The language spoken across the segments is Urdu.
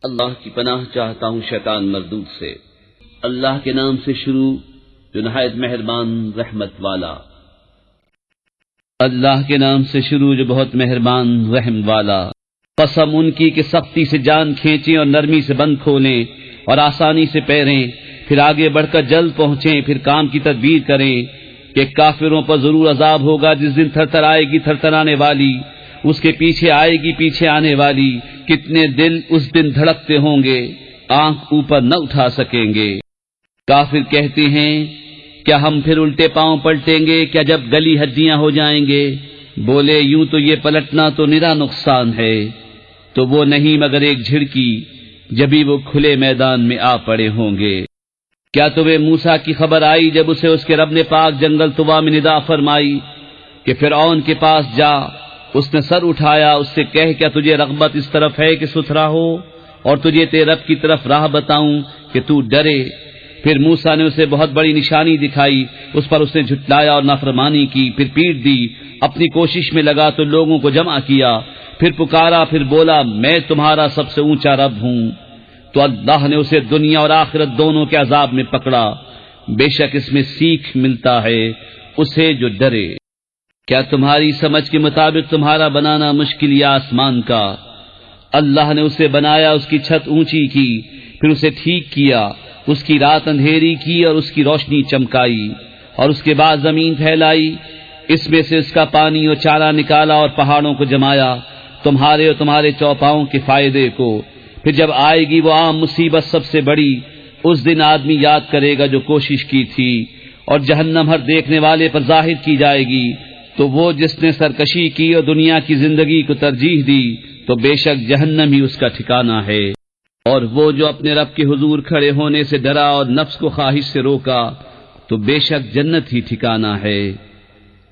اللہ کی پناہ چاہتا ہوں شیطان مردود سے۔ اللہ کے نام سے شروع جو نہایت مہربان رحمت والا۔ اللہ کے نام سے شروع جو بہت مہربان رحم والا۔ قسم ان کی کہ سختی سے جان کھینچیں اور نرمی سے بند کھولیں اور آسانی سے پیریں، پھر آگے بڑھ کر جلد پہنچیں، پھر کام کی تدبیر کریں کہ کافروں پر ضرور عذاب ہوگا جس دن تھر تھر آئے گی تھر تھر آنے والی، اس کے پیچھے آئے گی پیچھے آنے والی، کتنے دل اس دن دھڑکتے ہوں گے، آنکھ اوپر نہ اٹھا سکیں گے۔ کافر کہتے ہیں کیا ہم پھر الٹے پاؤں پلٹیں گے، کیا جب گلی ہڈیاں ہو جائیں گے؟ بولے یوں تو یہ پلٹنا تو نرا نقصان ہے، تو وہ نہیں مگر ایک جھڑکی جبھی وہ کھلے میدان میں آ پڑے ہوں گے۔ کیا تمہیں موسیٰ کی خبر آئی جب اسے اس کے رب نے پاک جنگل طوا میں ندا فرمائی کہ فرعون کے پاس جا؟ اس نے سر اٹھایا، اس سے کہہ کیا تجھے رغبت اس طرف ہے کہ ستھرا ہو اور تجھے تیرے رب کی طرف راہ بتاؤں کہ تو ڈرے؟ پھر موسیٰ نے اسے بہت بڑی نشانی دکھائی، اس پر اس نے جھٹلایا اور نافرمانی کی، پھر پیٹ دی، اپنی کوشش میں لگا تو لوگوں کو جمع کیا، پھر پکارا، پھر بولا میں تمہارا سب سے اونچا رب ہوں۔ تو اللہ نے اسے دنیا اور آخرت دونوں کے عذاب میں پکڑا، بے شک اس میں سیکھ ملتا ہے اسے جو ڈرے۔ کیا تمہاری سمجھ کے مطابق تمہارا بنانا مشکل یا آسمان کا؟ اللہ نے اسے بنایا، اس کی چھت اونچی کی، پھر اسے ٹھیک کیا، اس کی رات اندھیری کی اور اس کی روشنی چمکائی، اور اس کے بعد زمین پھیلائی، اس میں سے اس کا پانی اور چارہ نکالا اور پہاڑوں کو جمایا تمہارے اور تمہارے چوپاؤں کے فائدے کو۔ پھر جب آئے گی وہ عام مصیبت سب سے بڑی، اس دن آدمی یاد کرے گا جو کوشش کی تھی، اور جہنم ہر دیکھنے والے پر ظاہر کی جائے گی۔ تو وہ جس نے سرکشی کی اور دنیا کی زندگی کو ترجیح دی تو بے شک جہنم ہی اس کا ٹھکانہ ہے۔ اور وہ جو اپنے رب کے حضور کھڑے ہونے سے ڈرا اور نفس کو خواہش سے روکا تو بے شک جنت ہی ٹھکانہ ہے۔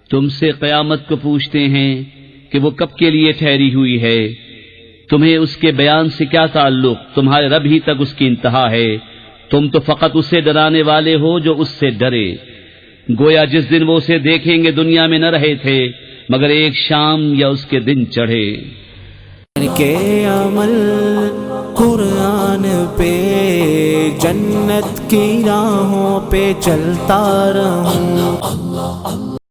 تم سے قیامت کو پوچھتے ہیں کہ وہ کب کے لیے ٹھہری ہوئی ہے؟ تمہیں اس کے بیان سے کیا تعلق؟ تمہارے رب ہی تک اس کی انتہا ہے، تم تو فقط اسے ڈرانے والے ہو جو اس سے ڈرے۔ گویا جس دن وہ اسے دیکھیں گے دنیا میں نہ رہے تھے مگر ایک شام یا اس کے دن چڑھے۔ کے عمل قرآن پہ جنت کی راہوں پہ چلتا رہوں۔